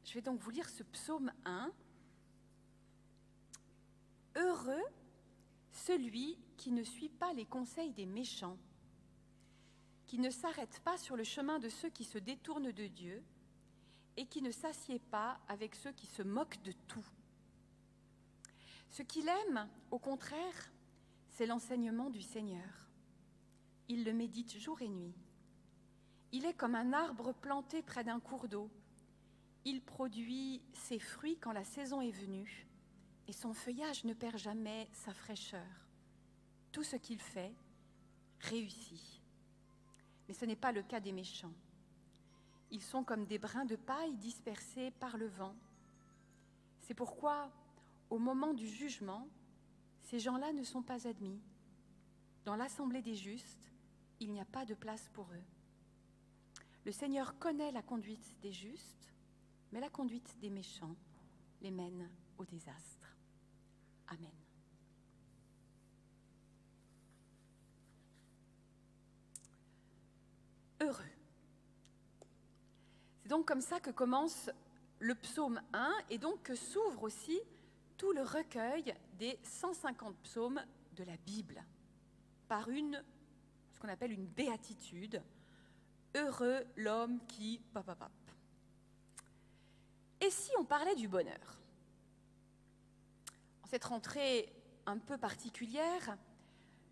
Je vais donc vous lire ce psaume 1. Heureux celui qui ne suit pas les conseils des méchants, qui ne s'arrête pas sur le chemin de ceux qui se détournent de Dieu et qui ne s'assied pas avec ceux qui se moquent de tout. Ce qu'il aime, au contraire, c'est l'enseignement du Seigneur. Il le médite jour et nuit. Il est comme un arbre planté près d'un cours d'eau. Il produit ses fruits quand la saison est venue, et son feuillage ne perd jamais sa fraîcheur. Tout ce qu'il fait réussit. Mais ce n'est pas le cas des méchants. Ils sont comme des brins de paille dispersés par le vent. C'est pourquoi, au moment du jugement, ces gens-là ne sont pas admis. Dans l'assemblée des justes, il n'y a pas de place pour eux. Le Seigneur connaît la conduite des justes, mais la conduite des méchants les mène au désastre. Amen. Heureux. C'est donc comme ça que commence le psaume 1 et donc que s'ouvre aussi tout le recueil des 150 psaumes de la Bible par ce qu'on appelle une béatitude. Heureux l'homme qui... Et si on parlait du bonheur? En cette rentrée un peu particulière,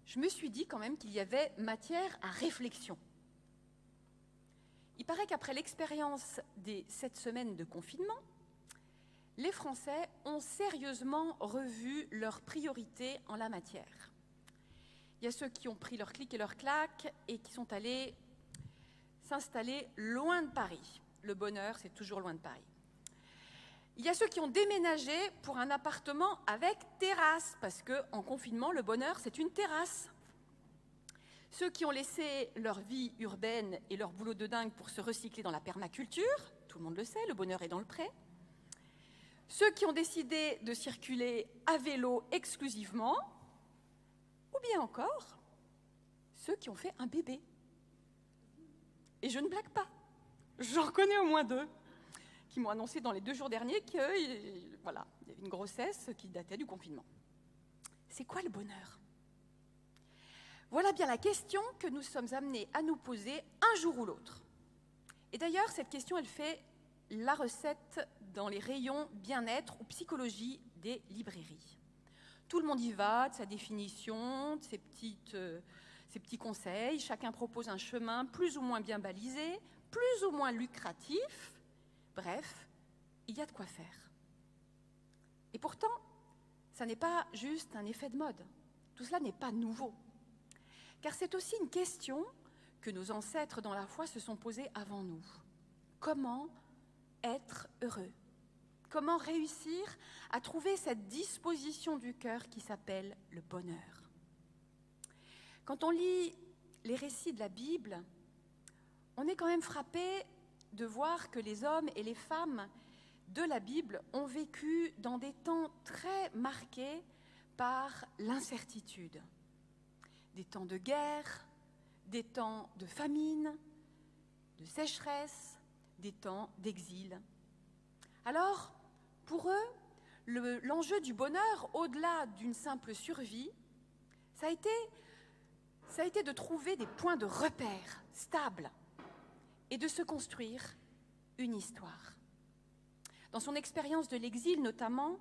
je me suis dit quand même qu'il y avait matière à réflexion. Il paraît qu'après l'expérience des 7 semaines de confinement, les Français ont sérieusement revu leurs priorités en la matière. Il y a ceux qui ont pris leur clic et leur claque et qui sont allés s'installer loin de Paris. Le bonheur, c'est toujours loin de Paris. Il y a ceux qui ont déménagé pour un appartement avec terrasse, parce qu'en confinement, le bonheur, c'est une terrasse. Ceux qui ont laissé leur vie urbaine et leur boulot de dingue pour se recycler dans la permaculture, tout le monde le sait, le bonheur est dans le pré. Ceux qui ont décidé de circuler à vélo exclusivement, ou bien encore ceux qui ont fait un bébé. Et je ne blague pas, j'en connais au moins 2 qui m'ont annoncé dans les 2 jours derniers que, voilà, il y avait une grossesse qui datait du confinement. C'est quoi le bonheur? Voilà bien la question que nous sommes amenés à nous poser un jour ou l'autre. Et d'ailleurs, cette question, elle fait la recette dans les rayons bien-être ou psychologie des librairies. Tout le monde y va, de sa définition, de ses petits conseils. Chacun propose un chemin plus ou moins bien balisé, plus ou moins lucratif. Bref, il y a de quoi faire. Et pourtant, ça n'est pas juste un effet de mode. Tout cela n'est pas nouveau. Car c'est aussi une question que nos ancêtres dans la foi se sont posées avant nous. Comment être heureux? Comment réussir à trouver cette disposition du cœur qui s'appelle le bonheur? Quand on lit les récits de la Bible, on est quand même frappé de voir que les hommes et les femmes de la Bible ont vécu dans des temps très marqués par l'incertitude. Des temps de guerre, des temps de famine, de sécheresse, des temps d'exil. Alors, pour eux, l'enjeu du bonheur, au-delà d'une simple survie, ça a été de trouver des points de repère stables et de se construire une histoire. Dans son expérience de l'exil notamment,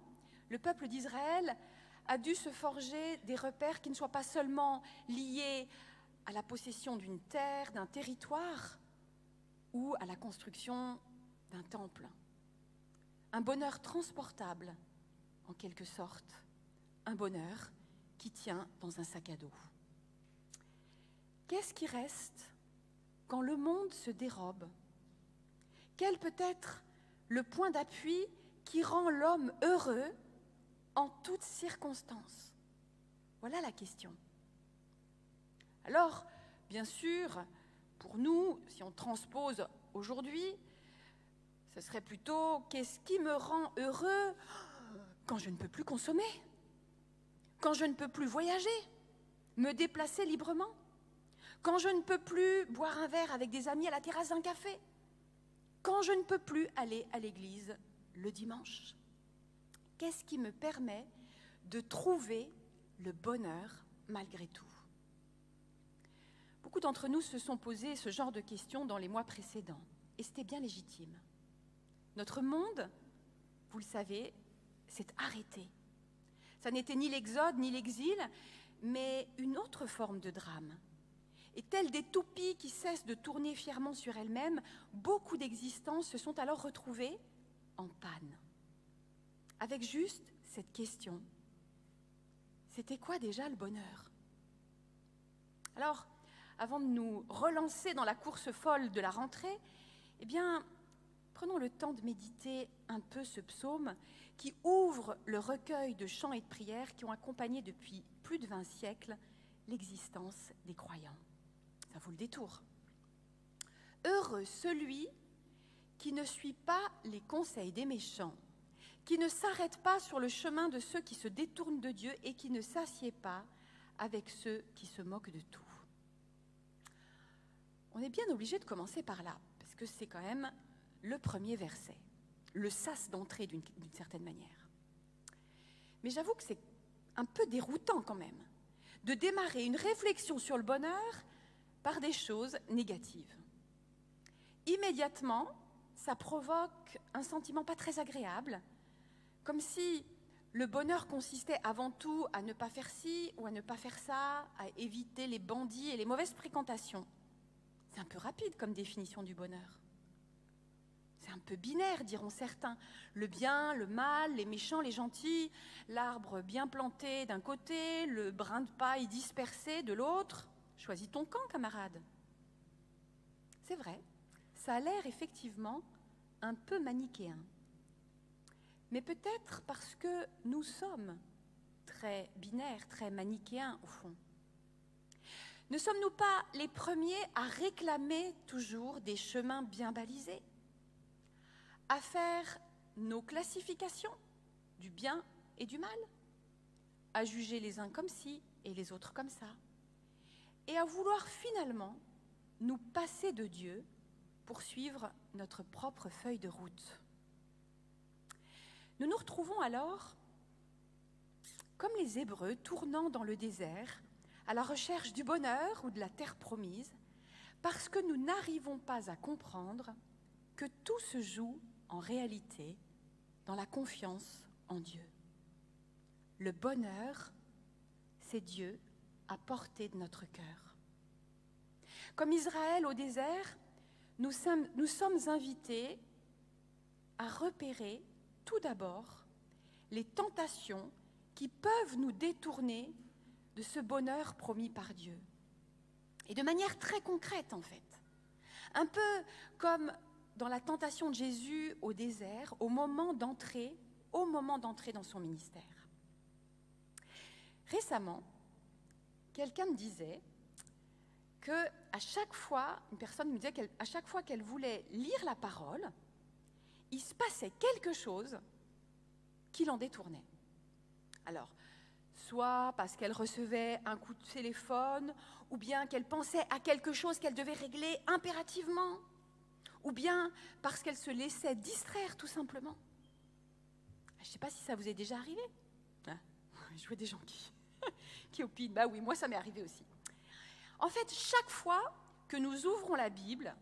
le peuple d'Israël a dû se forger des repères qui ne soient pas seulement liés à la possession d'une terre, d'un territoire ou à la construction d'un temple. Un bonheur transportable, en quelque sorte, un bonheur qui tient dans un sac à dos. Qu'est-ce qui reste quand le monde se dérobe? Quel peut être le point d'appui qui rend l'homme heureux en toutes circonstances? Voilà la question. Alors, bien sûr, pour nous, si on transpose aujourd'hui, ce serait plutôt « qu'est-ce qui me rend heureux quand je ne peux plus consommer, quand je ne peux plus voyager, me déplacer librement, quand je ne peux plus boire un verre avec des amis à la terrasse d'un café, quand je ne peux plus aller à l'église le dimanche? Qu'est-ce qui me permet de trouver le bonheur malgré tout? Beaucoup d'entre nous se sont posés ce genre de questions dans les mois précédents, et c'était bien légitime. Notre monde, vous le savez, s'est arrêté. Ça n'était ni l'exode ni l'exil, mais une autre forme de drame. Et telles des toupies qui cessent de tourner fièrement sur elles-mêmes, beaucoup d'existences se sont alors retrouvées en panne. Avec juste cette question: c'était quoi déjà le bonheur? Alors, avant de nous relancer dans la course folle de la rentrée, eh bien, prenons le temps de méditer un peu ce psaume qui ouvre le recueil de chants et de prières qui ont accompagné depuis plus de 20 siècles l'existence des croyants. Ça vaut le détour. Heureux celui qui ne suit pas les conseils des méchants, qui ne s'arrête pas sur le chemin de ceux qui se détournent de Dieu et qui ne s'assied pas avec ceux qui se moquent de tout. On est bien obligé de commencer par là, parce que c'est quand même le premier verset, le sas d'entrée d'une certaine manière. Mais j'avoue que c'est un peu déroutant quand même de démarrer une réflexion sur le bonheur par des choses négatives. Immédiatement, ça provoque un sentiment pas très agréable, comme si le bonheur consistait avant tout à ne pas faire ci ou à ne pas faire ça, à éviter les bandits et les mauvaises fréquentations. C'est un peu rapide comme définition du bonheur. C'est un peu binaire, diront certains. Le bien, le mal, les méchants, les gentils, l'arbre bien planté d'un côté, le brin de paille dispersé de l'autre. Choisis ton camp, camarade. C'est vrai, ça a l'air effectivement un peu manichéen. Mais peut-être parce que nous sommes très binaires, très manichéens au fond. Ne sommes-nous pas les premiers à réclamer toujours des chemins bien balisés, à faire nos classifications du bien et du mal, à juger les uns comme ci et les autres comme ça, et à vouloir finalement nous passer de Dieu pour suivre notre propre feuille de route? Nous nous retrouvons alors, comme les Hébreux, tournant dans le désert, à la recherche du bonheur ou de la terre promise, parce que nous n'arrivons pas à comprendre que tout se joue en réalité dans la confiance en Dieu. Le bonheur, c'est Dieu à portée de notre cœur. Comme Israël au désert, nous sommes invités à repérer tout d'abord les tentations qui peuvent nous détourner de ce bonheur promis par Dieu. Et de manière très concrète, en fait. Un peu comme dans la tentation de Jésus au désert, au moment d'entrer dans son ministère. Récemment, quelqu'un me disait que à chaque fois, une personne me disait qu'à chaque fois qu'elle voulait lire la parole, il se passait quelque chose qui l'en détournait. Alors, soit parce qu'elle recevait un coup de téléphone, ou bien qu'elle pensait à quelque chose qu'elle devait régler impérativement, ou bien parce qu'elle se laissait distraire tout simplement. Je ne sais pas si ça vous est déjà arrivé. Hein, je vois des gens qui opinent. Bah oui, moi ça m'est arrivé aussi. En fait, chaque fois que nous ouvrons la Bible,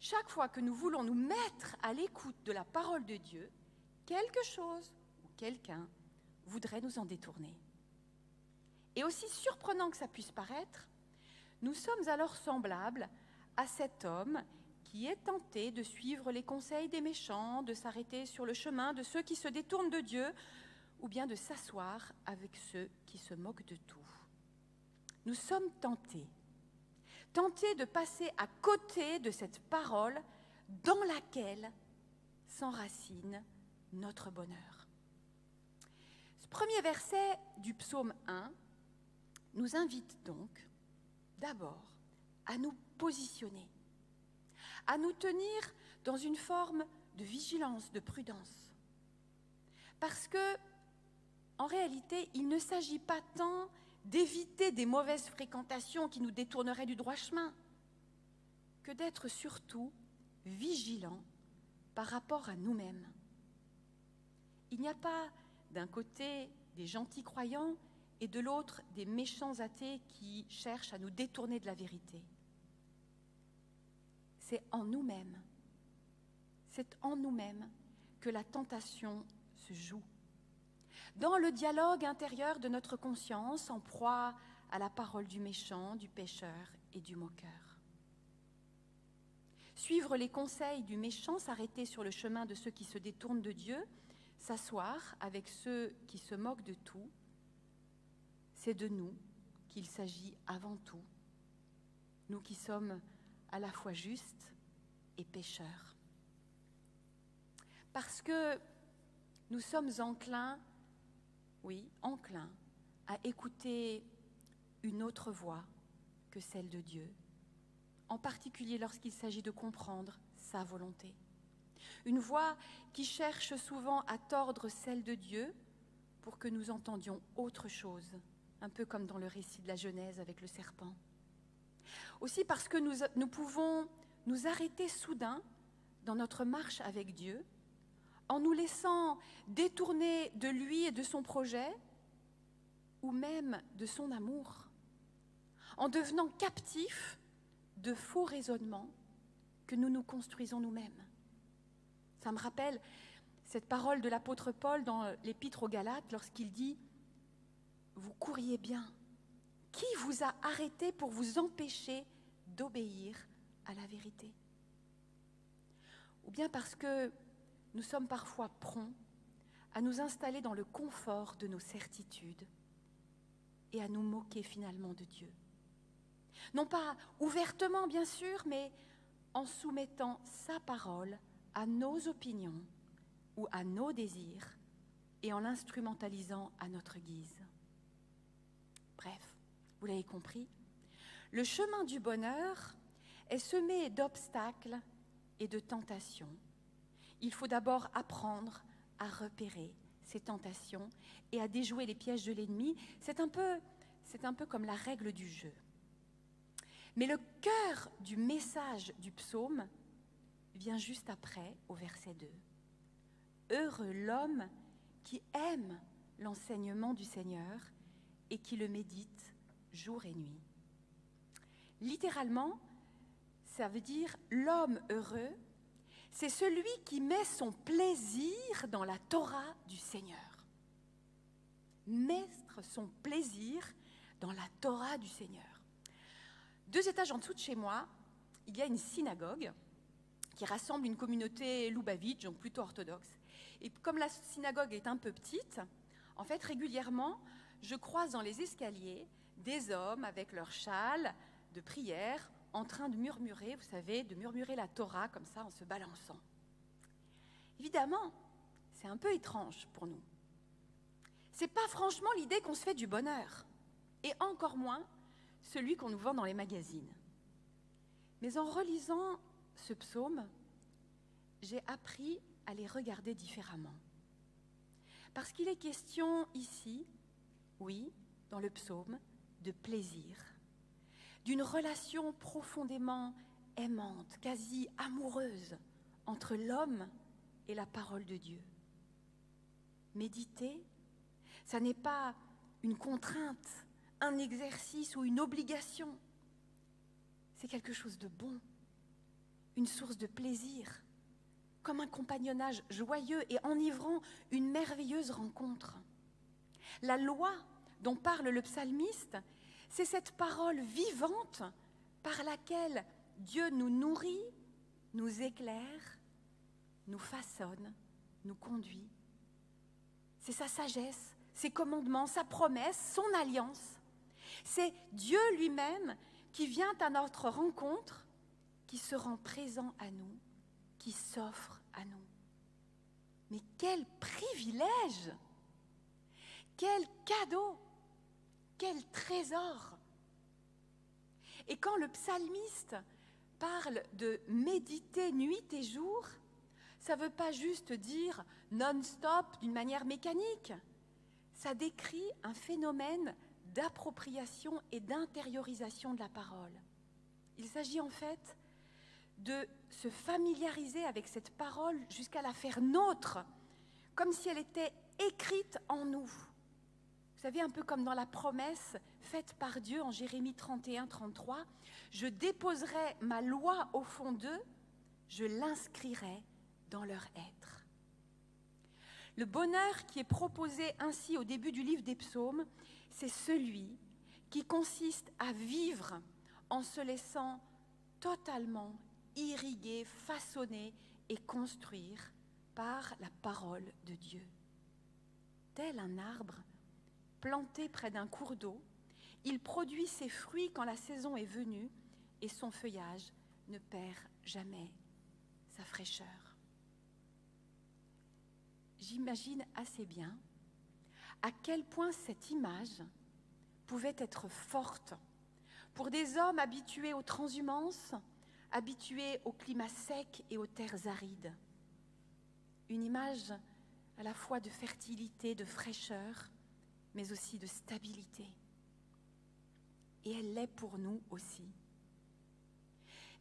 chaque fois que nous voulons nous mettre à l'écoute de la parole de Dieu, quelque chose ou quelqu'un voudrait nous en détourner. Et aussi surprenant que ça puisse paraître, nous sommes alors semblables à cet homme qui est tenté de suivre les conseils des méchants, de s'arrêter sur le chemin de ceux qui se détournent de Dieu, ou bien de s'asseoir avec ceux qui se moquent de tout. Nous sommes tentés de passer à côté de cette parole dans laquelle s'enracine notre bonheur. Ce premier verset du psaume 1 nous invite donc d'abord à nous positionner, à nous tenir dans une forme de vigilance, de prudence. Parce que, en réalité, il ne s'agit pas tant d'éviter des mauvaises fréquentations qui nous détourneraient du droit chemin, que d'être surtout vigilants par rapport à nous-mêmes. Il n'y a pas d'un côté des gentils croyants et de l'autre des méchants athées qui cherchent à nous détourner de la vérité. C'est en nous-mêmes que la tentation se joue. Dans le dialogue intérieur de notre conscience, en proie à la parole du méchant, du pécheur et du moqueur. Suivre les conseils du méchant, s'arrêter sur le chemin de ceux qui se détournent de Dieu, s'asseoir avec ceux qui se moquent de tout, c'est de nous qu'il s'agit avant tout, nous qui sommes à la fois justes et pécheurs. Parce que nous sommes enclins à écouter une autre voix que celle de Dieu, en particulier lorsqu'il s'agit de comprendre sa volonté. Une voix qui cherche souvent à tordre celle de Dieu pour que nous entendions autre chose, un peu comme dans le récit de la Genèse avec le serpent. Aussi parce que nous pouvons nous arrêter soudain dans notre marche avec Dieu, en nous laissant détourner de lui et de son projet, ou même de son amour, en devenant captifs de faux raisonnements que nous nous construisons nous-mêmes. Ça me rappelle cette parole de l'apôtre Paul dans l'Épître aux Galates lorsqu'il dit « Vous couriez bien. Qui vous a arrêté pour vous empêcher d'obéir à la vérité ?» Ou bien parce que nous sommes parfois prompts à nous installer dans le confort de nos certitudes et à nous moquer finalement de Dieu. Non pas ouvertement, bien sûr, mais en soumettant sa parole à nos opinions ou à nos désirs et en l'instrumentalisant à notre guise. Bref, vous l'avez compris, le chemin du bonheur est semé d'obstacles et de tentations. Il faut d'abord apprendre à repérer ces tentations et à déjouer les pièges de l'ennemi. C'est un peu comme la règle du jeu. Mais le cœur du message du psaume vient juste après, au verset 2. « Heureux l'homme qui aime l'enseignement du Seigneur et qui le médite jour et nuit. » Littéralement, ça veut dire « l'homme heureux », c'est celui qui met son plaisir dans la Torah du Seigneur. Mettre son plaisir dans la Torah du Seigneur. 2 étages en dessous de chez moi, il y a une synagogue qui rassemble une communauté loubavitch, donc plutôt orthodoxe. Et comme la synagogue est un peu petite, en fait, régulièrement, je croise dans les escaliers des hommes avec leur châle de prière, en train de murmurer, vous savez, de murmurer la Torah comme ça en se balançant. Évidemment, c'est un peu étrange pour nous. C'est pas franchement l'idée qu'on se fait du bonheur, et encore moins celui qu'on nous vend dans les magazines. Mais en relisant ce psaume, j'ai appris à les regarder différemment. Parce qu'il est question ici, oui, dans le psaume, de plaisir, d'une relation profondément aimante, quasi amoureuse, entre l'homme et la parole de Dieu. Méditer, ça n'est pas une contrainte, un exercice ou une obligation. C'est quelque chose de bon, une source de plaisir, comme un compagnonnage joyeux et enivrant, une merveilleuse rencontre. La loi dont parle le psalmiste, c'est cette parole vivante par laquelle Dieu nous nourrit, nous éclaire, nous façonne, nous conduit. C'est sa sagesse, ses commandements, sa promesse, son alliance. C'est Dieu lui-même qui vient à notre rencontre, qui se rend présent à nous, qui s'offre à nous. Mais quel privilège! Quel cadeau! Quel trésor! Et quand le psalmiste parle de méditer nuit et jour, ça ne veut pas juste dire non-stop d'une manière mécanique. Ça décrit un phénomène d'appropriation et d'intériorisation de la parole. Il s'agit en fait de se familiariser avec cette parole jusqu'à la faire nôtre, comme si elle était écrite en nous. Vous savez, un peu comme dans la promesse faite par Dieu en Jérémie 31, 33, « Je déposerai ma loi au fond d'eux, je l'inscrirai dans leur être. » Le bonheur qui est proposé ainsi au début du livre des psaumes, c'est celui qui consiste à vivre en se laissant totalement irriguer, façonner et construire par la parole de Dieu. Tel un arbre planté près d'un cours d'eau, il produit ses fruits quand la saison est venue et son feuillage ne perd jamais sa fraîcheur. J'imagine assez bien à quel point cette image pouvait être forte pour des hommes habitués aux transhumances, habitués au climat sec et aux terres arides. Une image à la fois de fertilité, de fraîcheur, mais aussi de stabilité. Et elle l'est pour nous aussi.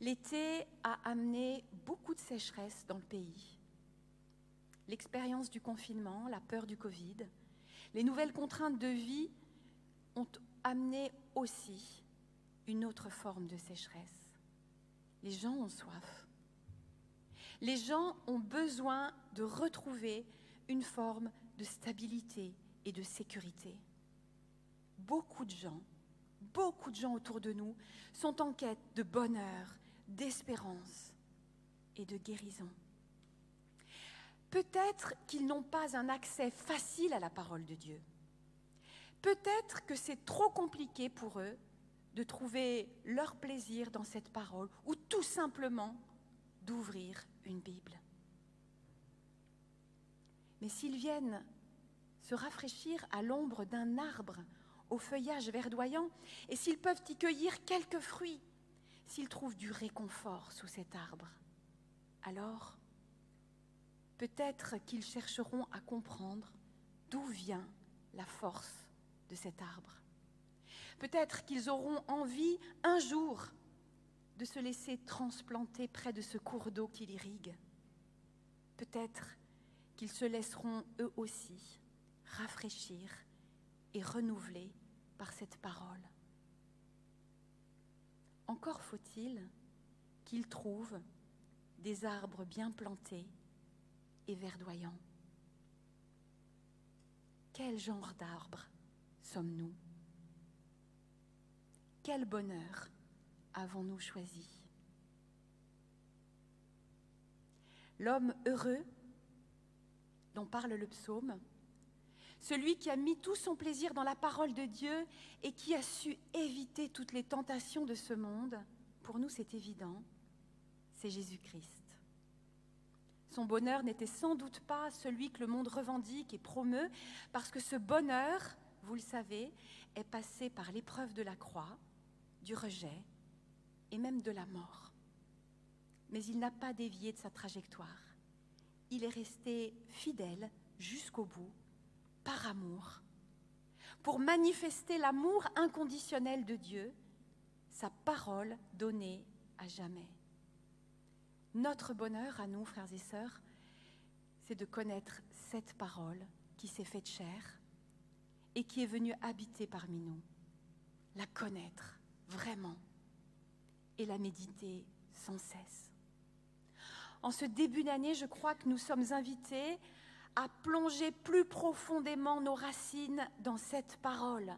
L'été a amené beaucoup de sécheresse dans le pays. L'expérience du confinement, la peur du Covid, les nouvelles contraintes de vie ont amené aussi une autre forme de sécheresse. Les gens ont soif. Les gens ont besoin de retrouver une forme de stabilité et de sécurité. Beaucoup de gens autour de nous sont en quête de bonheur, d'espérance et de guérison. Peut-être qu'ils n'ont pas un accès facile à la parole de Dieu. Peut-être que c'est trop compliqué pour eux de trouver leur plaisir dans cette parole ou tout simplement d'ouvrir une Bible. Mais s'ils viennent se rafraîchir à l'ombre d'un arbre au feuillage verdoyant et s'ils peuvent y cueillir quelques fruits, s'ils trouvent du réconfort sous cet arbre, alors peut-être qu'ils chercheront à comprendre d'où vient la force de cet arbre. Peut-être qu'ils auront envie un jour de se laisser transplanter près de ce cours d'eau qui l'irrigue. Peut-être qu'ils se laisseront eux aussi rafraîchir et renouveler par cette parole. Encore faut-il qu'ils trouvent des arbres bien plantés et verdoyants. Quel genre d'arbre sommes-nous ? Quel bonheur avons-nous choisi ? L'homme heureux dont parle le psaume, celui qui a mis tout son plaisir dans la parole de Dieu et qui a su éviter toutes les tentations de ce monde, pour nous c'est évident, c'est Jésus-Christ. Son bonheur n'était sans doute pas celui que le monde revendique et promeut, parce que ce bonheur, vous le savez, est passé par l'épreuve de la croix, du rejet et même de la mort. Mais il n'a pas dévié de sa trajectoire. Il est resté fidèle jusqu'au bout, par amour, pour manifester l'amour inconditionnel de Dieu, sa parole donnée à jamais. Notre bonheur à nous, frères et sœurs, c'est de connaître cette parole qui s'est faite chair et qui est venue habiter parmi nous, la connaître vraiment et la méditer sans cesse. En ce début d'année, je crois que nous sommes invités à plonger plus profondément nos racines dans cette parole,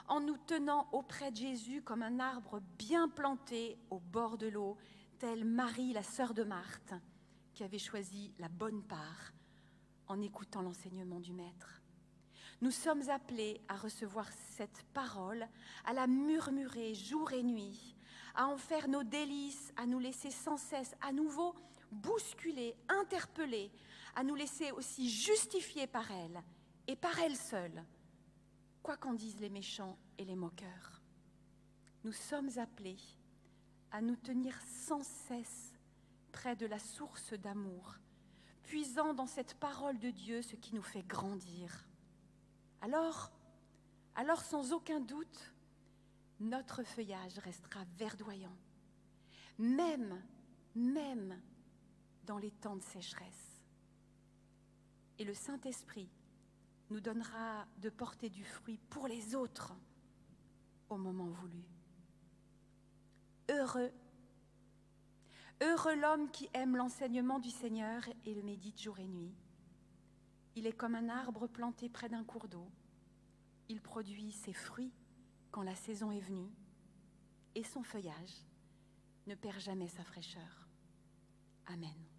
en nous tenant auprès de Jésus comme un arbre bien planté au bord de l'eau, telle Marie, la sœur de Marthe, qui avait choisi la bonne part en écoutant l'enseignement du Maître. Nous sommes appelés à recevoir cette parole, à la murmurer jour et nuit, à en faire nos délices, à nous laisser sans cesse à nouveau bousculer, interpeller, à nous laisser aussi justifier par elle et par elle seule, quoi qu'en disent les méchants et les moqueurs. Nous sommes appelés à nous tenir sans cesse près de la source d'amour, puisant dans cette parole de Dieu ce qui nous fait grandir. Alors sans aucun doute, notre feuillage restera verdoyant, même même dans les temps de sécheresse. Et le Saint-Esprit nous donnera de porter du fruit pour les autres au moment voulu. Heureux l'homme qui aime l'enseignement du Seigneur et le médite jour et nuit. Il est comme un arbre planté près d'un cours d'eau. Il produit ses fruits quand la saison est venue et son feuillage ne perd jamais sa fraîcheur. Amen.